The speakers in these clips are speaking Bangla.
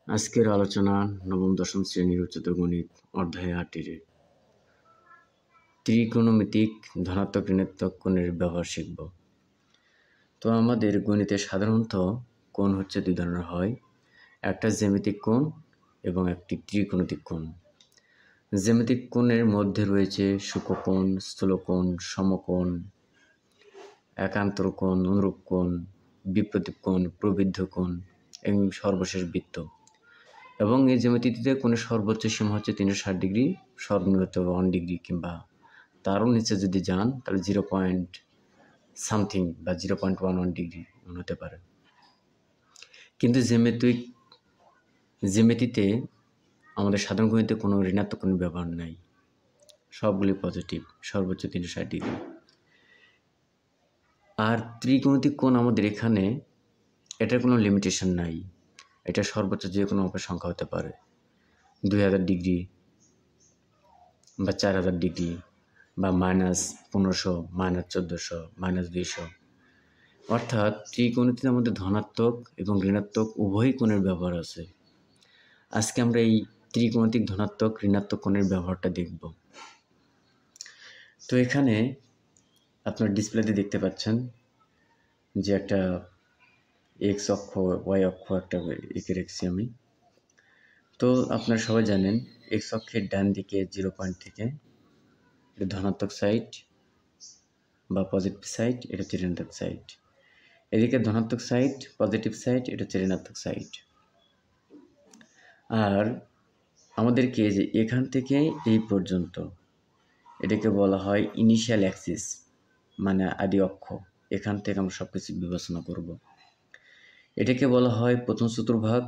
আজকের আলোচনা নবম দশম শ্রেণীর উচ্চতর গণিত অধ্যায় 8-এর ত্রিকোণমিতিক ধনাত্মক ঋণাত্মক কোণের ব্যবহার শিখব। তো আমাদের গণিতে সাধারণত কোণ হচ্ছে দুই ধরনের হয়, একটা জ্যামিতিক কোণ এবং একটি ত্রিকোণমিতিক কোণ। জ্যামিতিক কোণের মধ্যে রয়েছে সূক্ষ্মকোণ, স্থূলকোণ, সমকোণ, একান্তর কোণ, অনুরূপ কোণ, বিপ্রতীপ কোণ, প্রবৃদ্ধ কোণ এবং সর্বশেষ বৃত্ত। এবং এই জ্যামিতিতে কোণের সর্বোচ্চ সীমা হচ্ছে 360 ডিগ্রি, সর্বনিম্ন 1 ডিগ্রি, কিংবা তারও নিচে যদি যান তাহলে 0.something বা 0.11 ডিগ্রি হতে পারে। কিন্তু জ্যামিতিতে আমাদের সাধারণ গণিতে কোনো ঋণাত্মক কোণের ব্যবহার নাই, সবগুলি পজিটিভ, সর্বোচ্চ 360 ডিগ্রি। আর ত্রিকোণমিতিক কোণ আমাদের এখানে এটার কোনো লিমিটেশন নাই, এটা সর্বোচ্চ যে কোনো অঙ্কের সংখ্যা হতে পারে, 2000 ডিগ্রি বা 4000 ডিগ্রি বা -1500, -1400, -200। অর্থাৎ ত্রিকোণমিতিতে আমাদের ধনাত্মক এবং ঋণাত্মক উভয় কোণের ব্যবহার আছে। আজকে আমরা এই ত্রিকোণমিতিক ধনাত্মক ঋণাত্মক কোণের ব্যবহারটা দেখব। তো এখানে আপনার ডিসপ্লেতে দেখতে পাচ্ছেন যে একটা এক্স অক্ষ, ওয়াই অক্ষ একটা এঁকে রেখেছি আমি। তো আপনারা সবাই জানেন এক্স অক্ষের ডান দিকে 0 পয়েন্ট থেকে ধনাত্মক সাইড বা পজিটিভ সাইড, এটা হচ্ছে ঋণাত্মক সাইড। এদিকে ধনাত্মক সাইড, পজিটিভ সাইড, এটা হচ্ছে ঋণাত্মক সাইড। আর আমাদেরকে যে এখান থেকে এই পর্যন্ত এটাকে বলা হয় ইনিশিয়াল অ্যাক্সিস, মানে আদি অক্ষ। এখান থেকে আমরা সব কিছু বিবেচনা করব। এটাকে বলা হয় প্রথম চতুর্ভাগ,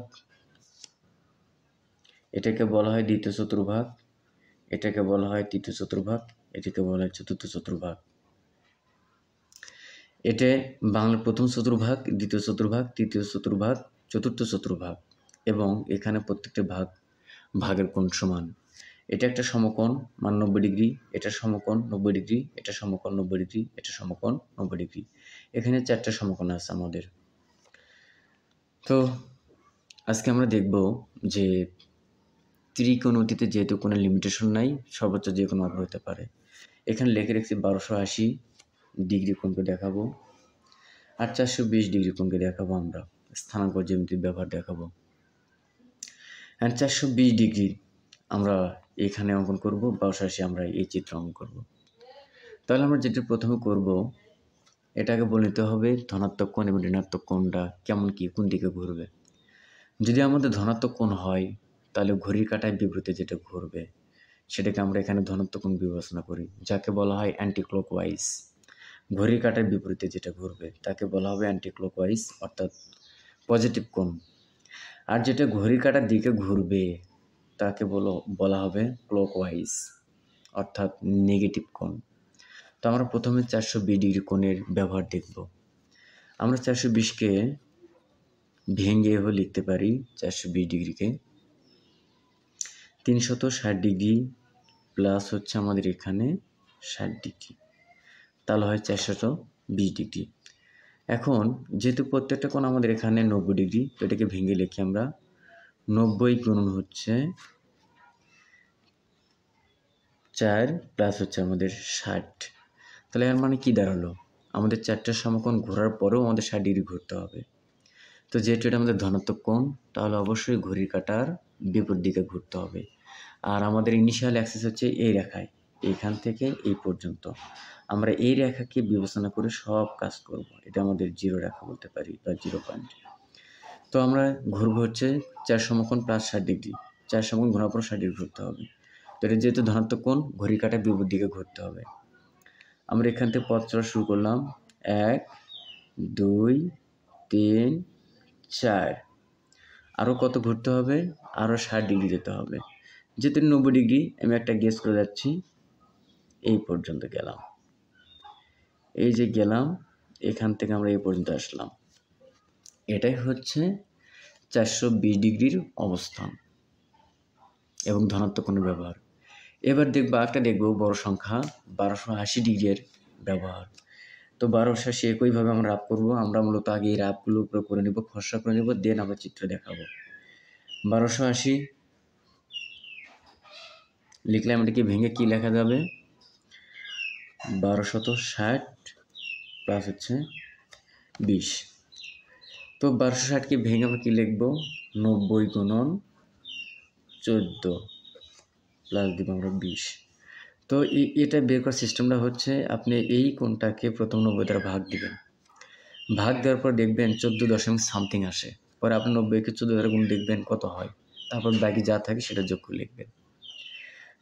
এটাকে বলা হয় দ্বিতীয় চতুর্ভাগ, এটাকে বলা হয় তৃতীয় চতুর্ভাগ, এটাকে বলা হয় চতুর্থ চতুর্ভাগ। এটা বাংলার প্রথম চতুর্ভাগ, দ্বিতীয় চতুর্ভাগ, তৃতীয় চতুর্ভাগ, চতুর্থ চতুর্ভাগ, এবং এখানে প্রত্যেকটা ভাগের কোণ সমান। এটা একটা সমকোণ, মান 90 ডিগ্রি, এটা সমকোণ 90 ডিগ্রি, এটা সমকোণ 90 ডিগ্রি, এটা সমকোণ 90 ডিগ্রি। এখানে 4টা সমকোণ আছে আমাদের। তো আজকে আমরা দেখব যে ত্রিকোণমিতিতে যেহেতু কোনো লিমিটেশন নাই, সর্বোচ্চ যে কোনো অঙ্ক হতে পারে। এখানে লিখে রেখেছি 1280 ডিগ্রি কোণকে দেখাবো, আর 420 ডিগ্রি কোণকে দেখাবো। আমরা স্থানাঙ্ক জ্যামিতির ব্যবহার দেখাবো। আর 420 ডিগ্রি আমরা এখানে অঙ্কন করব, 1280 আমরা এই চিত্র অঙ্কন করব। তাহলে আমরা যেটা প্রথমে করব, এটাকে বলে নিতে হবে ধনাত্মক কোণ এবং ঋণাত্মক কোণটা কেমন কি কোন দিকে ঘুরবে। যদি আমাদের ধনাত্মক কোণ হয় তাহলে ঘড়ির কাঁটায় বিপরীতে যেটা ঘুরবে সেটাকে আমরা এখানে ধনাত্মক কোণ বিবেচনা করি, যাকে বলা হয় অ্যান্টি ক্লকওয়াইজ। ঘড়ির কাঁটার বিপরীতে যেটা ঘুরবে তাকে বলা হবে অ্যান্টি ক্লকওয়াইজ, অর্থাৎ পজিটিভ কোণ। আর যেটা ঘড়ির কাঁটার দিকে ঘুরবে তাকে বলা হবে ক্লকওয়াইজ, অর্থাৎ নেগেটিভ কোণ। তো আমরা প্রথমে 420 ডিগ্রি কোণের ব্যবহার দেখব। আমরা 420কে ভেঙে লিখতে পারি 420 ডিগ্রিকে 360 ডিগ্রি প্লাস হচ্ছে আমাদের এখানে 60 ডিগ্রি, তাহলে হয় 420 ডিগ্রি। এখন যেহেতু প্রত্যেকটা কোণ আমাদের এখানে 90 ডিগ্রি, তো এটাকে ভেঙে লিখি আমরা 90 গুণন হচ্ছে 4 প্লাস হচ্ছে আমাদের 60। তাহলে এর মানে কি দাঁড়ালো, আমাদের 4টা সমকোণ ঘোরার পরেও আমাদের 60 ডিগ্রি ঘুরতে হবে। তো যেহেতু এটা আমাদের ধনাত্মক কোণ, তাহলে অবশ্যই ঘড়ির কাঁটার বিপরীত দিকে ঘুরতে হবে। আর আমাদের ইনিশিয়াল অ্যাক্সিস হচ্ছে এই রেখায়, এইখান থেকে এই পর্যন্ত। আমরা এই রেখাকে বিবেচনা করে সব কাজ করব। এটা আমাদের 0 রেখা বলতে পারি বা 0 পয়েন্ট। তো আমরা ঘুরবো হচ্ছে 4 সমকোণ প্লাস 60 ডিগ্রি, 4 সমকোণ ঘোরার পর 60 ডিগ্রি ঘুরতে হবে। তো এটা যেহেতু ধনাত্মক কোণ, ঘড়ির কাঁটার বিপরীত দিকে ঘুরতে হবে। আমরা এখান থেকে পথ চলা শুরু করলাম, 1 2 3 4, আরও কত ঘুরতে হবে, আরও 60 ডিগ্রি যেতে হবে। যেহেতু 90 ডিগ্রি, আমি একটা গেস করে যাচ্ছি, এই পর্যন্ত গেলাম। এই যে গেলাম, এখান থেকে আমরা এই পর্যন্ত আসলাম। এটাই হচ্ছে 420 ডিগ্রির অবস্থান এবং ধনাত্মক কোণের ব্যবহার। এবার দেখবো বড় সংখ্যা 1280 ডিগ্রির ব্যবহার। তো 1280 একইভাবে আমরা রাফ করবো। আমরা মূলত আগে এই রাফগুলো উপরে করে নেব, খসড়া করে নেব, দেন আমরা চিত্র দেখাবো। 1280 লিখলাম, এটাকে ভেঙে কি লেখা যাবে? 1260 প্লাস হচ্ছে 20। তো 1260কে ভেঙে আমরা কি লিখবো? 90 গুণন 14 প্লাস দিব আমরা 20। তো এটা বের করার সিস্টেমটা হচ্ছে, আপনি এই কোণটাকে প্রথম 90 দ্বারা ভাগ দিবেন, ভাগ দেওয়ার পর দেখবেন 14 দশমিক সামথিং আসে, পরে আপনি 90কে 14 দ্বারা গুণ দেখবেন কত হয়, তারপর বাকি যা থাকে সেটা যোগ করে লিখবেন।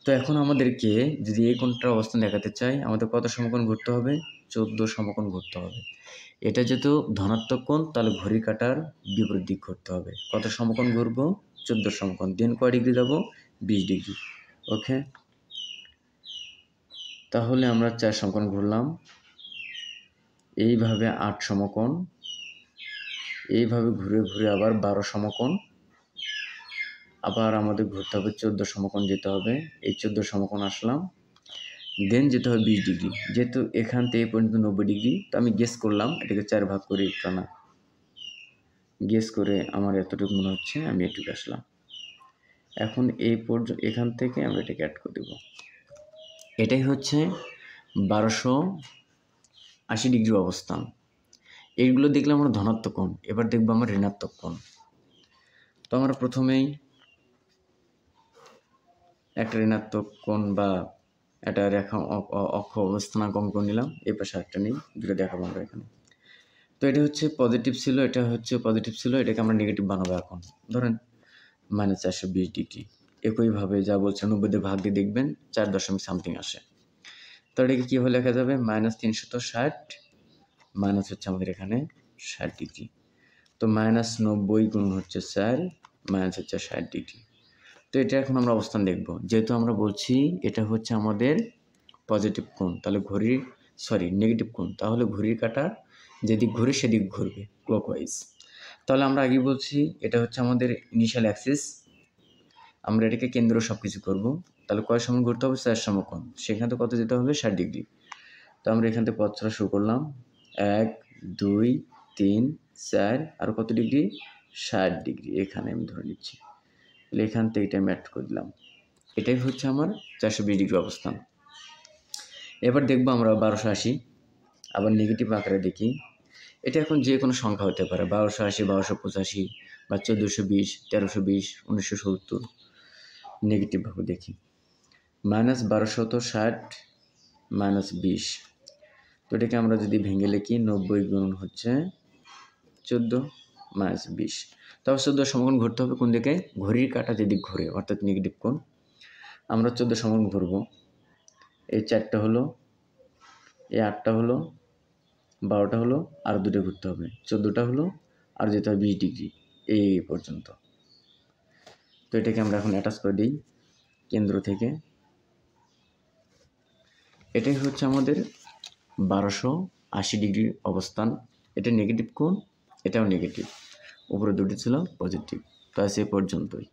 তো এখন আমাদেরকে যদি এই কোণটার অবস্থান দেখাতে চাই, আমাদের কত সমকোণ ঘুরতে হবে? 14 সমকোণ ঘুরতে হবে। এটা যেহেতু ধনাত্মক কোণ, তাহলে ঘড়ির কাঁটার বিপরীত দিক ঘুরতে হবে। কত সমকোণ ঘুরবো? 14 সমকোণ। দেন কয় ডিগ্রি যাব? 20 ডিগ্রি। ওকে, তাহলে আমরা 4 সমকোণ ঘুরলাম, এইভাবে 8 সমকোণ, এইভাবে ঘুরে ঘুরে আবার 12 সমকোণ, আবার আমাদের ঘুরতে হবে 14 সমকোণ যেতে হবে, এই 14 সমকোণ আসলাম, দেন যেতে হবে 20 ডিগ্রি। যেহেতু এখান থেকে পর্যন্ত 90 ডিগ্রি, তো আমি গেস করলাম এটাকে 4 ভাগ করে টানা, গেস করে আমার এতটুকু মনে হচ্ছে, আমি এটুকু আসলাম। এখন এই পর্যন্ত এখান থেকে আমরা এটাকে অ্যাড করে দেব। এটাই হচ্ছে 1280 ডিগ্রি অবস্থান। এইগুলো দেখলাম আমরা ধনাত্মক কোণ, এবার দেখবো আমরা ঋণাত্মক কোণ। তো আমরা প্রথমেই একটা ঋণাত্মক কোণ বা একটা রেখা অক্ষ অবস্থানাঙ্ক অঙ্কন নিলাম, এই পাশে একটা নেই, দুটো দেখাবো আমরা এখানে। তো এটা হচ্ছে পজিটিভ ছিল, এটা হচ্ছে পজিটিভ ছিল, এটাকে আমরা নেগেটিভ বানাবো। এখন ধরেন -420 ডিগ্রি। একইভাবে যা বলছে 90 দিয়ে ভাগ দিয়ে দেখবেন 4 দশমিক সামথিং আসে। তো এটাকে কীভাবে লেখা যাবে? -360 মাইনাস হচ্ছে আমাদের এখানে 60 ডিগ্রি। তো -90 গুণ হচ্ছে 4 মাইনাস হচ্ছে 60 ডিগ্রি। তো এটা এখন আমরা অবস্থান দেখব। যেহেতু আমরা বলছি এটা হচ্ছে আমাদের পজিটিভ কোণ, তাহলে নেগেটিভ কোণ, তাহলে ঘড়ির কাঁটা যেদিক ঘুরে সেদিক ঘুরবে ক্লকওয়াইজ। তাহলে আমরা আগে বলছি এটা হচ্ছে আমাদের ইনিশিয়াল অ্যাক্সিস, আমরা এটাকে কেন্দ্র সব কিছু করবো। তাহলে কয় সময় ঘুরতে হবে? 4 সমকোণ, সেখান থেকে কত যেতে হবে? 60 ডিগ্রি। তো আমরা এখান থেকে পথ চলা শুরু করলাম, 1 2 3 4, আর কত ডিগ্রি? 60 ডিগ্রি। এখানে আমি ধরে নিচ্ছি, তাহলে এখান থেকে এটা আমি অ্যাড করে দিলাম। এটাই হচ্ছে আমার 420 ডিগ্রি অবস্থান। এবার দেখবো আমরা 1280, আবার নেগেটিভ আকারে দেখি। এটা এখন যে কোনো সংখ্যা হতে পারে, 1280, 1285 বা 1420, 1320, 1970। নেগেটিভভাবে দেখি, -1260 -20। তো এটাকে আমরা যদি ভেঙে লিখি, 90 গুণন হচ্ছে 14 -20। তবে 14 সমকোণ ঘুরতে হবে কোন দিকে? ঘড়ির কাঁটা যেদিক ঘুরে, অর্থাৎ নেগেটিভ কোণ। আমরা 14 সমকোণ ঘুরবো, এই 4টা হলো, এই 8টা হলো, 12টা হলো, আর 2টা ঘুরতে হবে, 14টা হলো, আর যেতে হবে 20 ডিগ্রি এই পর্যন্ত। তো এটাকে আমরা এখন অ্যাটাচ করে দিই কেন্দ্র থেকে। এটাই হচ্ছে আমাদের 1280 ডিগ্রি অবস্থান। এটা নেগেটিভ কোণ, এটাও নেগেটিভ, উপরে দুটি ছিল পজিটিভ। তো আজ এ পর্যন্তই।